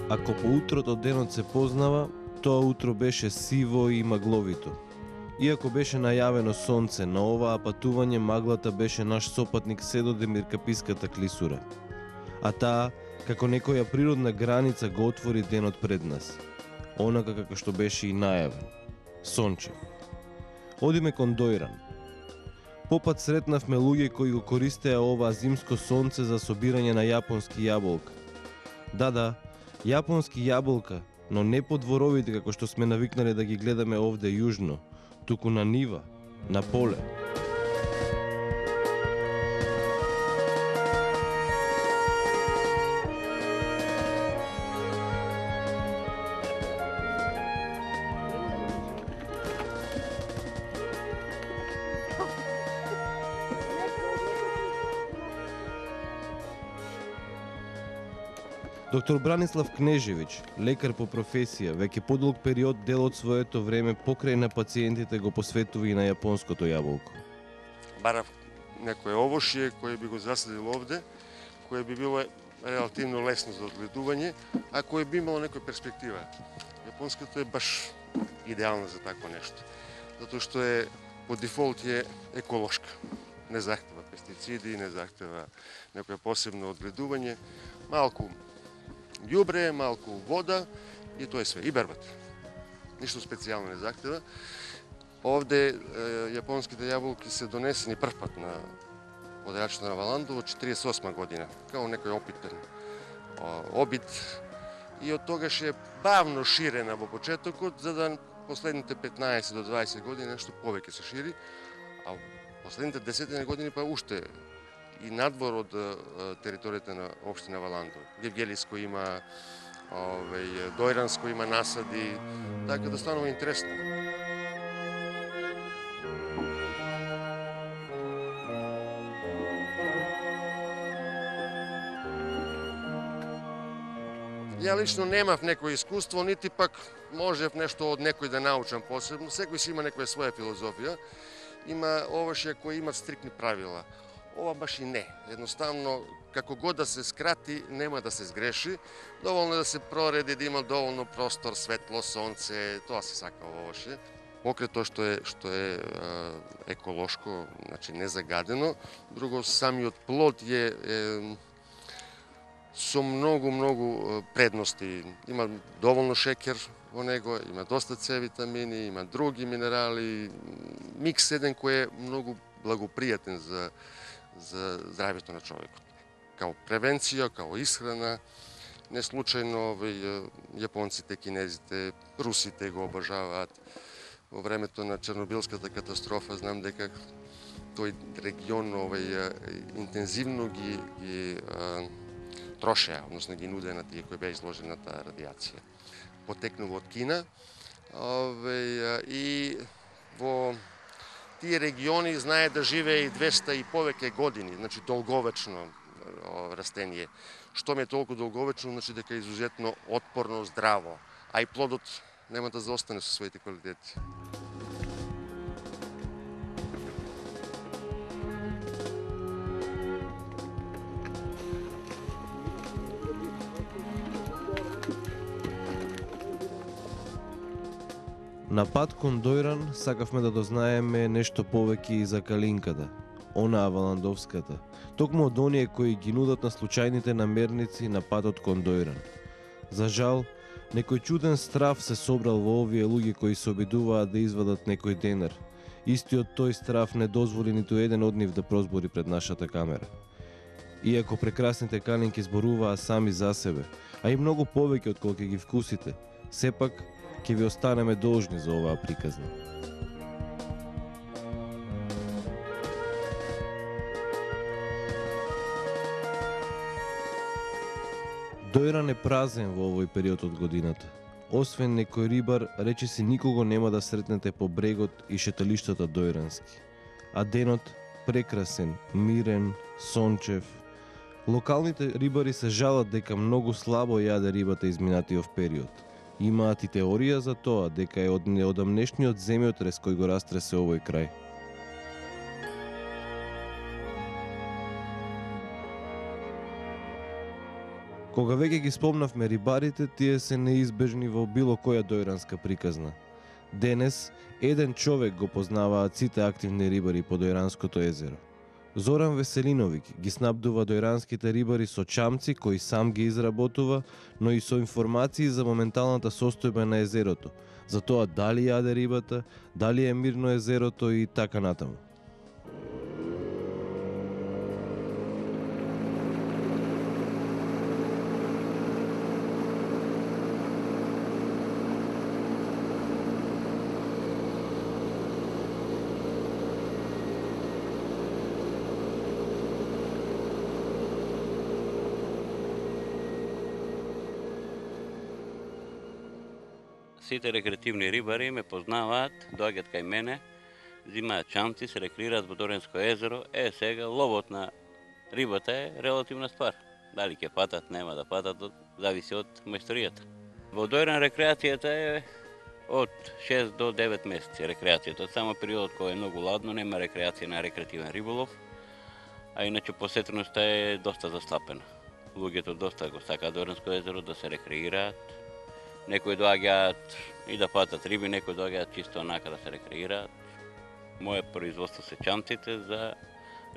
Ако по утрото денот се познава, тоа утро беше сиво и магловито. Иако беше најавено сонце, на оваа патување маглата беше наш сопатник се до Демиркаписката клисура. А таа, како некоја природна граница, го отвори денот пред нас. Онака како што беше и најавен. Сончев. Одиме кон Дојран. Попат сретнавме луѓе кои го користеа оваа зимско сонце за собирање на јапонски јаболка. Да, јапонски јаболка, но не по дворовите како што сме навикнале да ги гледаме овде јужно, туку на нива, на поле. Доктор Бранислав Кнежевич, лекар по професија, веќе подолг период дел од своето време покрај на пациентите го посветува и на јапонското јаболко. Барав некое овошје кое би го засадил овде, кое би било релативно лесно за одгледување, а кое би имало некоја перспектива. Јапонското е баш идеално за такво нешто, затоа што е по дефолт е еколошка. Не захтева пестициди, не захтева некоја посебно одгледување, малку ѓубре, малку вода и тоа е све. И бербата. Ништо специјално не захтева. Овде јапонските јаболки се донесени прв пат на поделјачето на Валандово 48 година, као некој опитен обид. И од тогаш е бавно ширена во почетокот, за да последните 15 до 20 години нешто повеќе се шири, а последните 10 години па уште и надвор од територијата на општина Валандово. Гевгелиско има, Дојранско има насади, така да станува интересно. Ја лично немав некој искуство, нити пак можев нешто од некој да научам посебно. Секој си има некоја своја филозофија. Има овошје кои имат стрикни правила. Ова баш и не. Едноставно, како god да се скрати, нема да се сгреши. Доволно е да се прореди, да има доволно простор, светло, сонце, тоа се сака овошје. Покрај тоа што е еколошко, значи незагадено, друго самиот плод е со многу предности. Има доволно шекер во него, има доста С витамини, има други минерали, микс еден кој е многу благопријатен за здравјето на човекот. Као превенција, као исхрана, не случајно јапонците, кинезите, русите го обожаваат. Во времето на Чернобилската катастрофа знам дека тој регион интензивно ги трошеа, односно ги нудеа на тие кои беа изложени на таа радиација. Потекнува од Кина и во тие региони знае да живее и 200 и повеќе години, значи долговечно растение. Што ме толку долговечно, значи дека е изузетно отпорно, здраво, а и плодот нема да заостане со своите квалитети. На пат кон Дојран сакавме да дознаеме нешто повеќе и за калинката, онаа валандовската, токму од оние кои ги нудат на случајните намерници на патот кон Дојран. За жал, некој чуден страв се собрал во овие луѓе кои се обидуваат да извадат некој денар. Истиот тој страв не дозволи ниту еден од нив да прозбори пред нашата камера. Иако прекрасните калинки зборуваа сами за себе, а и многу повеќе од колку ги вкусите, сепак ќе ви останеме должни за оваа приказна. Дојран е празен во овој период од годината. Освен некој рибар, речиси никого нема да сретнете по брегот и шеталиштата дојрански. А денот прекрасен, мирен, сончев. Локалните рибари се жалат дека многу слабо јаде рибата изминатиот период. Имаат и теорија за тоа дека е од неодамнешниот земјотрес кој го растресе овој крај. Кога веќе ги спомнавме рибарите, тие се неизбежни во било која дојранска приказна. Денес, еден човек го познаваат сите активни рибари по Дојранското езеро. Зоран Веселиновиќ ги снабдува дојранските рибари со чамци кои сам ги изработува, но и со информации за моменталната состојба на езерото, за тоа дали јаде рибата, дали е мирно езерото и така натаму. Сите рекреативни рибари ме познаваат, доаѓаат кај мене, взимаат чамци, се рекреираат во Доренско езеро. Сега ловот на рибата е релативна ствар. Дали ќе патат, нема да патат, зависи од мајсторијата. Во Дојран рекреацијата е од 6 до 9 месеци рекреацијата. Само периодот кој е многу ладно, нема рекреација на рекреативен риболов, а иначе посетеноста е доста заслапена. Луѓето доста го сакаат Доренско езеро да се рекреираат. Некои доаѓаат и да патат риби, некои доаѓаат чисто онака да се рекреираат. Моје производство се чамците за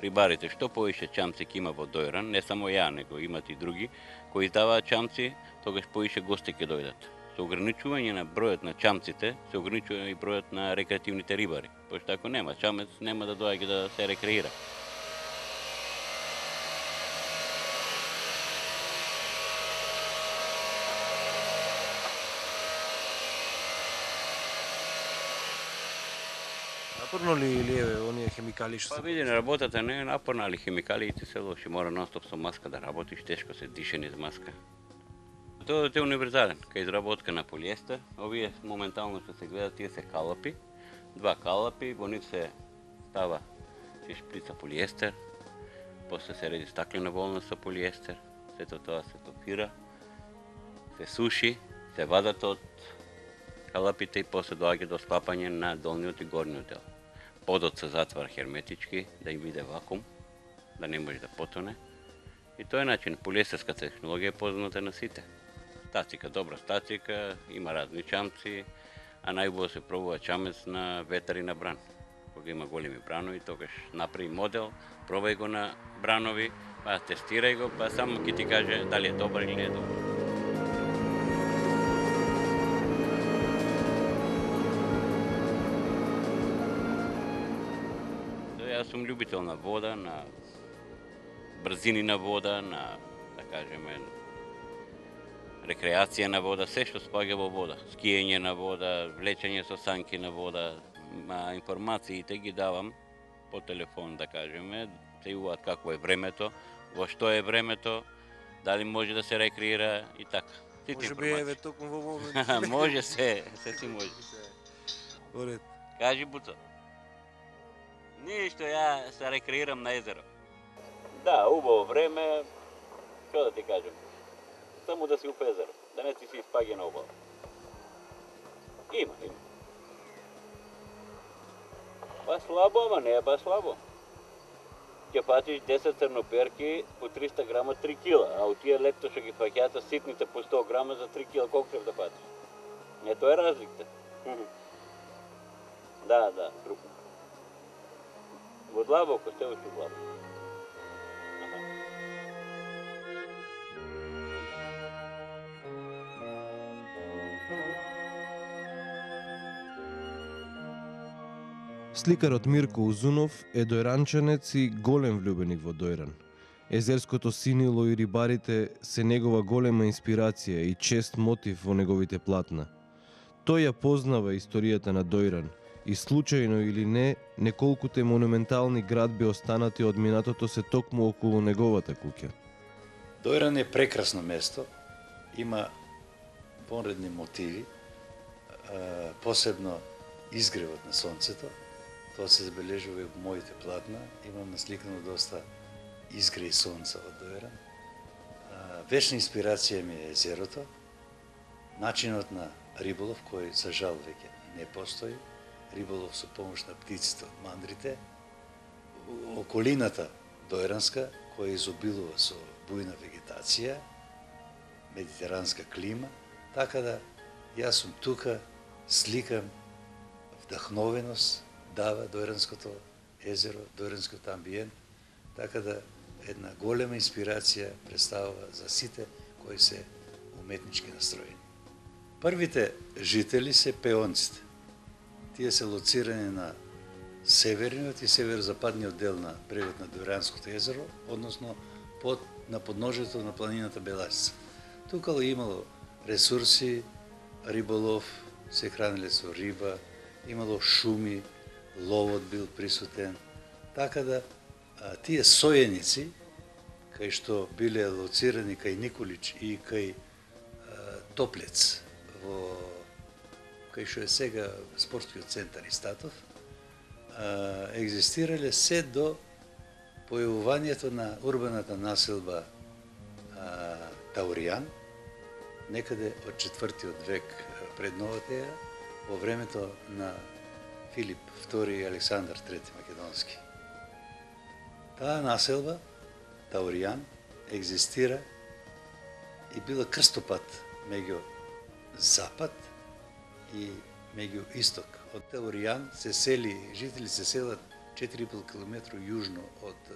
рибарите. Што поише чамци ќе има во Дојран, не само ја, него имат и други кои издаваат чамци, тогаш поише гости ќе дојдат. Со ограничување на бројот на чамците, се ограничува и бројот на рекреативните рибари. Пошто ако нема чамец, нема да доаѓа да се рекреира. Напорно ли или е оние хемикали што се? Види, работата не е напорна, али хемикалите се лоши. Мора нон-стоп со маска да работиш, тешко се дише низ маска. Тоа е универзален, кај изработка на полиестер. Овие моментално што се гледат, тие се калапи. Два калапи, во нив се става шприца полиестер, после се реди стаклена волна со полиестер, сето тоа се топира, се суши, се вадат од калапите и после доаѓа до склапање на долниот и горниот дел. Подот се затвара херметички, да им биде вакуум, да не може да потоне. И тој начин полиестерска технологија е позната на сите. Стацика, добра стацика, има разни чамци, а најубаво се пробува чамец на ветар и на бран. Кога има големи бранови, тогаш направи модел, пробај го на бранови, па тестирај го, па само ќе ти каже дали е добар или не е добар. Јас сум љубител на вода, на брзини на вода, на, да кажеме, рекреација на вода, се што спаѓа во вода. Скиење на вода, влечење со санки на вода. Информациите ги давам по телефон, да кажеме, се јавуваат какво е времето, во што е времето, дали може да се рекреира и така. Може би еве токму во момент. Може се си може. Оред. Кажи, Буцо. Ништо, ја се рекреирам на езеро. Да, убаво време, што да ти кажем, само да си у езеро, да не ти се испаѓа на обала. Има. Па слабо, ама не е ба слабо. Ќе фатиш 10 црноперки по 300 грама 3 кила, а у тие лепто што ги фаќаат ситните по 100 грама за 3 кила, колку треба да фатиш? Не, тоа е разликата. Да, крупно. Во длабоко, се уште длабоко. Сликарот Мирко Узунов е дојранчанец и голем влюбеник во Дојран. Езерското синило и рибарите се негова голема инспирација и чест мотив во неговите платна. Тој ја познава историјата на Дојран и случајно или не, неколкуте монументални градби останати од минатото се токму околу неговата куќа. Дојран е прекрасно место, има понредни мотиви, посебно изгревот на сонцето. Тоа се забележува и во моите платна. Имам насликано доста изгреј сонца од Дојран. Вечна инспирација ми е езерото, начинот на риболов, кој за жал веќе не постои, риболов со помош на птиците од мандрите, околината Дојранска, која изобилува со бујна вегетација, медитеранска клима, така да јас сум тука, сликам вдахновеност, дава Дојранското езеро, Дојранскиот амбиент, така да една голема инспирација представува за сите кои се уметнички настроени. Првите жители се пеонците. Тие се лоцирани на северниот и северозападниот дел на брегот на Дојранското езеро, односно на подножието на планината Беласица. Тука имало ресурси, риболов, се храниле со риба, имало шуми, ловот бил присутен, така да тие сојеници, кај што биле лоцирани кај Николич и кај Топлец, кај што е сега спортскиот центар Истатов, екзистирале се до појавувањето на урбаната населба Тауријан, некаде од 4. век пред новата ера, во времето на Филип II и Александар III Македонски. Таа населба, Тауријан, екзистира и била крстопат меѓу запад и меѓу исток. Од Тауријан се сели, жители се селат 4,5 км јужно од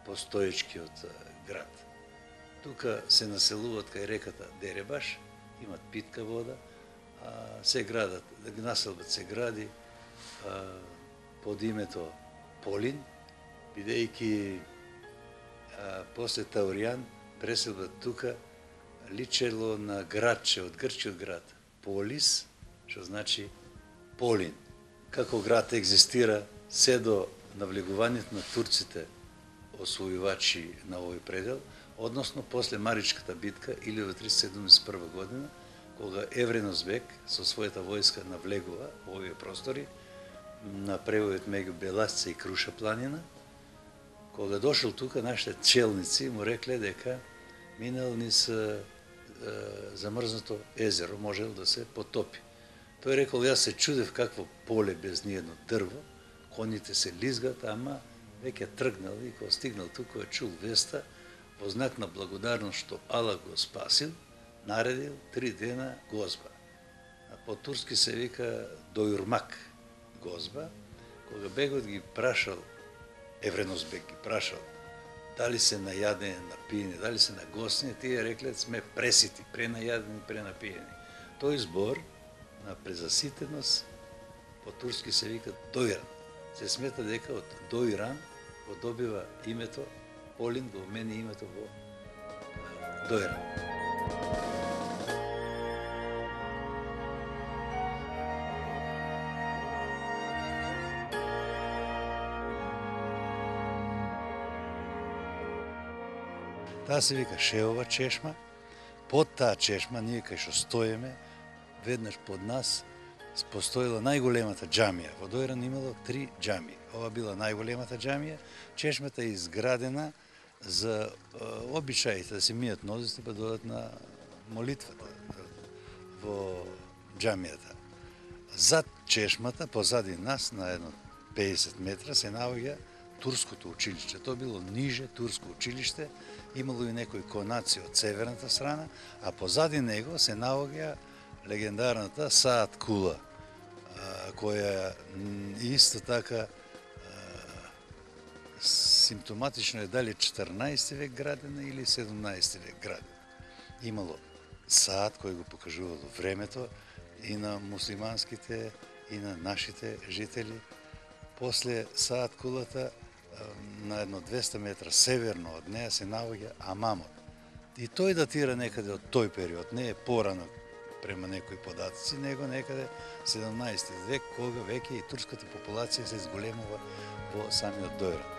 постоечкиот град. Тука се населуваат кај реката Деребаш, имат питка вода, се градат, населбата се гради под името Полин, бидејќи после Тауријан преселбата тука личело на градче од грчкиот град Полис, што значи Полин. Како град екзистира се до навлегувањето на турците освојувачи на овој предел, односно после Маричката битка 1371 година, кога Евреносбек со својата војска навлегува во овие простори на превојот меѓу Беласица и Круша планина. Кога дошол тука, нашите челници му рекле дека минал низ замрзнато езеро, можел да се потопи. Тој рекол, јас се чудев какво поле без ниедно дрво, коните се лизгат, ама веќе тргнал и кога стигнал тука е чул веста, во знак на благодарност што Аллах го спасил, наредил 3 дена гозба. По турски се вика Дојурмак гозба. Кога бегот ги прашал, Евреносбек ги прашал, дали се најадени, напиени, дали се нагостени, тие рекле сме пресити, пренајадени, пренапиени. Тој збор на презаситеност по турски се вика Дојран. Се смета дека од Дојран го добива името, Полин го мени името во Дојран. Таа се вика Шеова чешма. Под таа чешма, ние кај што стоиме, веднаш под нас постоила најголемата џамија. Во Дојран имало 3 џамии. Ова била најголемата џамија. Чешмата е изградена за обичаите да се мијат нозите па додат на молитвата во џамијата. Зад чешмата, позади нас, на едно 50 метра, се наоѓа турското училиште. Тоа било ниже турско училиште, имало и некои конаци од северната страна, а позади него се наоѓа легендарната Саат Кула, која исто така симптоматично е дали 14 век градена или 17 век градена. Имало Саат кој го покажувало времето и на муслиманските и на нашите жители. После Саат Кулата на едно 200 метра северно од неа се наоѓа Амамот. И тој датира некаде од тој период, не е порано према некои податци, него некаде 17 век, кога веќе и турската популација се зголемува во самиот Дојран.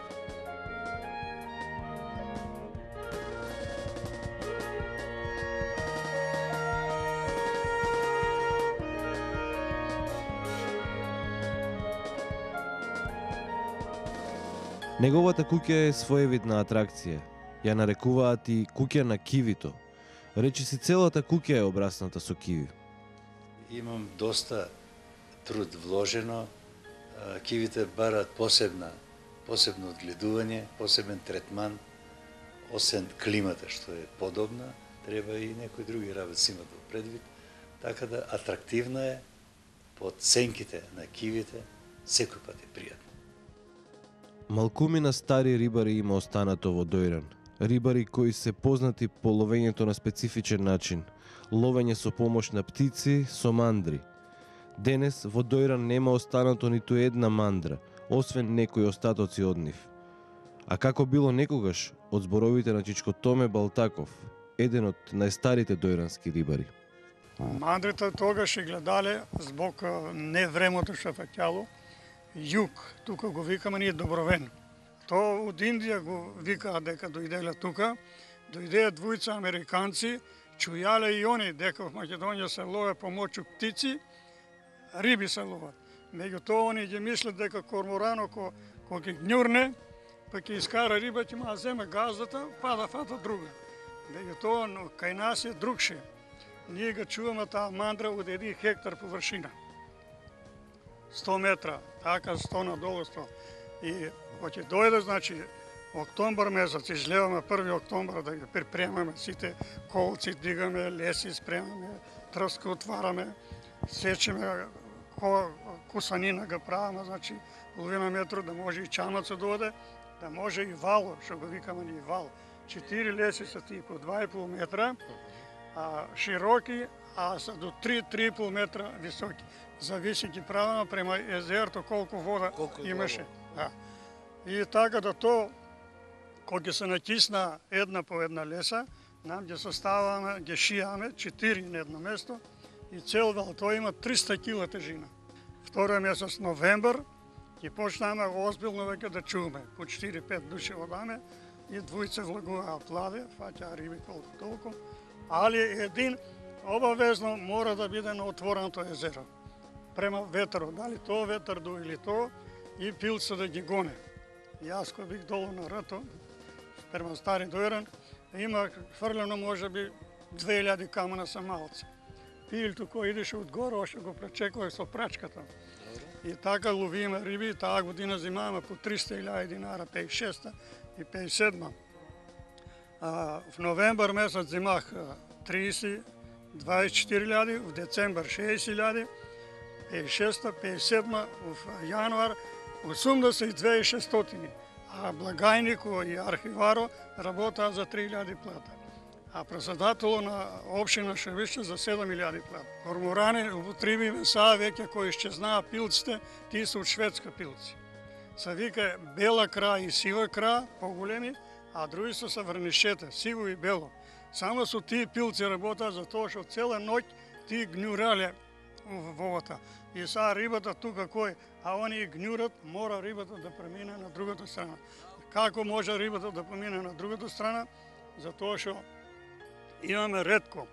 Неговата куќа е своевидна атракција. Ја нарекуваат и куќа на кивито. Речиси целата куќа е обрасната со киви. Имам доста труд вложено. Кивите бараат посебно одгледување, посебен третман. Освен климата што е подобна, треба и некои други работи си имат во предвид. Така да атрактивна е, под сенките на кивите, секој пат е пријатно. Малкумина стари рибари има останато во Дојран. Рибари кои се познати по ловењето на специфичен начин. Ловење со помош на птици, со мандри. Денес во Дојран нема останато ниту една мандра, освен некои остатоци од нив. А како било некогаш, од зборовите на Чичко Томе Балтаков, еден од најстарите дојрански рибари. Мандрите тогаш ги гледале због не времето што фаќало, југ, тука го викаме ние Добровен. То од Индија го викаат дека дојделе тука, дојдеа двојца американци, чујале и они дека во Македонија се лове помоќу птици, риби се ловат. Меѓутоа они ги мислат дека корморано кој ги ѓурне, па ќе искара риба, ќе ма земе газдата, па да фата друга. Меѓутоа кај нас е другше. Ние го чуваме таа мандра од 1 хектар површина. 100 метра, така 100 надолу 100. И ќе дојде, значи, октомбар месец, излеваме 1 октомбар да ги припремаме сите колци, дигаме, леси спремаме, трска отвараме, сечеме, кусанина го правиме, значи, половина метро да може и чамаc да дојде, да може и вал, што го викаме ние вал. 4 леси се тие по 2,5 метра, широки, а се до 3,5 метра високи. Зависи ги правиме према езерто колку вода имаше. Да. И така да то, кога се натисна една по една леса, нам ги составаме, ги шијаме 4 на едно место и цел вал, тој има 300 кила тежина. Вториот месец новембар ги почнаме озбилно веќе да чуваме. По 4-5 души одаме и двојца влагуваа плаве, фаќаа риби колку толку, али един обавезно мора да биде на отвореното езеро. Према ветерот, дали тоа ветер до или тоа, и пилца да ги гоне. Јас кој бих долу на рато, према стари Дојран, има фрлено можеби 2000 камена со малце. Пилто кој идеше одгоре, още го пречекувах со прачката. И така ловиме риби, таа година зимаваме по 300.000 динара, 56 и 57. В новембар месец зимах 30, 24.000, в децембар 60.000, 56, 57, в јануар 82.600, а благајнико и архиваро работаа за 3.000 плата. А председатело на општина Шевище за 7.000 плата. Корморани употребиме саа веќе кои исчезнаа пилците, тие се од шведска пилци. Се вика бела кра и сива кра, поголеми, а други се врнишете, сиво и бело. Само со тие пилци работаа за тоа што цела ноќ тие гњурале во водата. И сега рибата тука кој, а они гњурат, мора рибата да премине на другата страна. Како може рибата да помине на другата страна? Затоа што имаме ретко,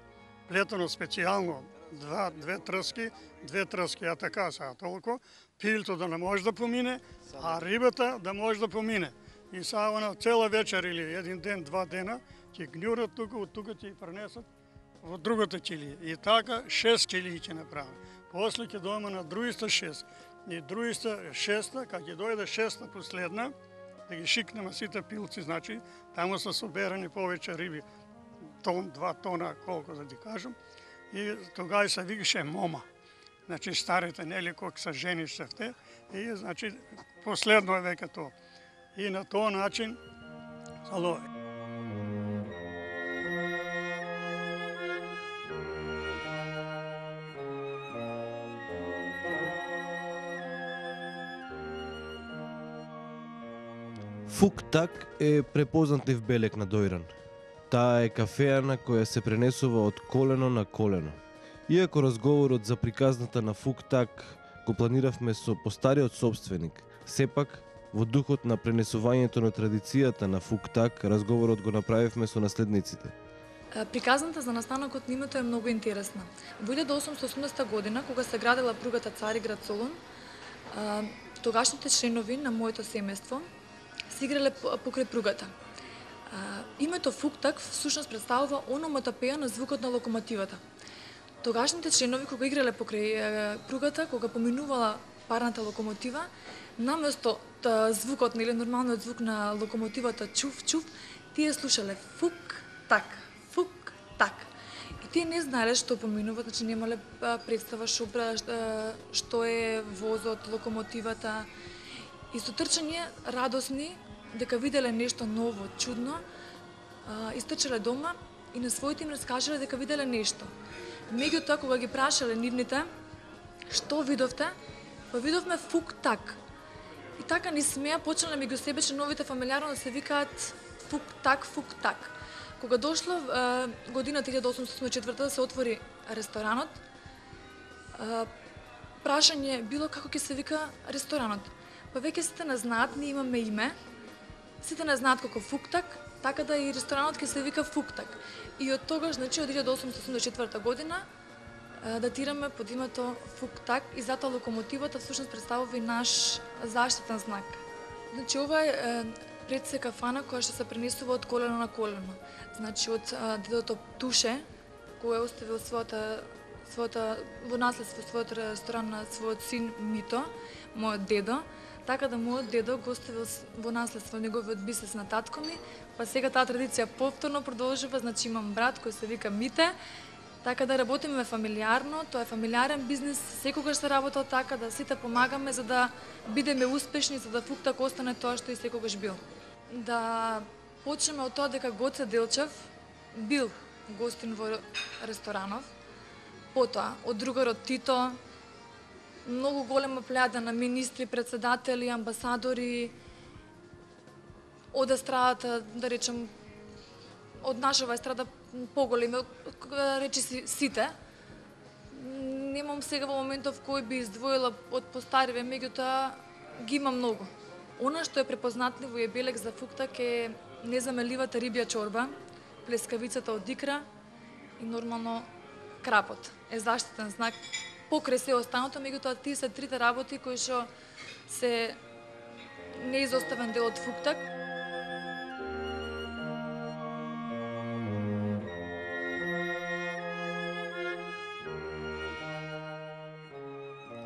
плетено специјално, две трски, а така сега толку, пилто да не може да помине, а рибата да може да помине. И сега она цела вечер или един ден, 2 дена, ќе гњурат тука, од тука ќе пренесат во другата чилија. И така 6 чилии ќе направи. После ќе дојдеме на другите 6. И другите 6, кога ќе дојде 6 последна, да ги шикнеме сите пилци, значи, таму се соберани повеќе риби, тон, 2 тона, колку да ти кажам. И тогава се викаше мома. Значи, старите, нели, кога се женишевте, и, значи, последно е веќе тоа. И на тој начин, сало, Фуктак е препознатлив белек на Дојран. Таа е кафеана која се пренесува од колено на колено. Иако разговорот за приказната на Фуктак го планиравме со постариот собственик, сепак во духот на пренесувањето на традицијата на Фуктак, разговорот го направивме со наследниците. Приказната за настанокот на името е многу интересна. Во 1880 година, кога се градела пругата Цариград Солун, тогашните членови на моето семејство се играле покрај пругата. Името Фуктак всушност представува ономатопеја на звукот на локомотивата. Тогашните членови кога играле покрај пругата, кога поминувала парната локомотива, наместо звукот или нормалниот звук на локомотивата чув, тие слушале фук-так, фук-так. И тие не знаеле што поминува, значи немале представа што е возот, локомотивата. И со трчање радосни, дека виделе нешто ново, чудно, истрчале дома и на своите им раскажале дека виделе нешто. Меѓутоа, кога ги прашале нивните, што видовте, па видовме фук-так. И така ни смеа, почнале меѓу себе новите фамилиарно да се викаат фук-так, фук-так. Кога дошло годината 1884 да се отвори ресторанот, прашање било како ќе се вика ресторанот. Па веќе сите не знаат, ние имаме име, сите не знаат како Фуктак, така да и ресторанот ќе се вика Фуктак. И од тогаш, значи од 1884 година, датираме под името Фуктак и затоа локомотивата всушност представува и наш заштитен знак. Значи ова е предсе кафана која што се пренесува од колено на колено. Значи од дедото Туше, кој е оставил својата во наследство својот ресторан на својот син Мито, мојот дедо, така да мојот дедо го оставил во наследство неговиот бизнес на татко ми, па сега таа традиција повторно продолжува, значи имам брат кој се вика Мите, така да работиме фамилиарно, тоа е фамилиарен бизнес, секогаш се работел така да сите помагаме за да бидеме успешни, за да Фуктак остане тоа што и секогаш бил. Да почнеме од тоа дека Гоце Делчев бил гостин во ресторанов, потоа од другарот Тито, многу голема плејада на министри, председатели, амбасадори, од естрадата, да речем, од нашава естрада поголеми, речи си сите. Немам сега во моментов кој би издвоила од постариве, меѓутоа ги има многу. Она што е препознатливо и е белек за Фуктак е незамеливата рибја чорба, плескавицата од икра и нормално крапот. Е заштитен знак покрај се останато, меѓутоа тие се трите работи кои што се неизоставен дел од Фуктак.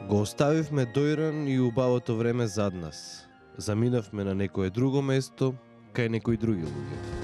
Го оставивме Дојран и убавото време зад нас. Заминавме на некое друго место, кај некои други луѓе.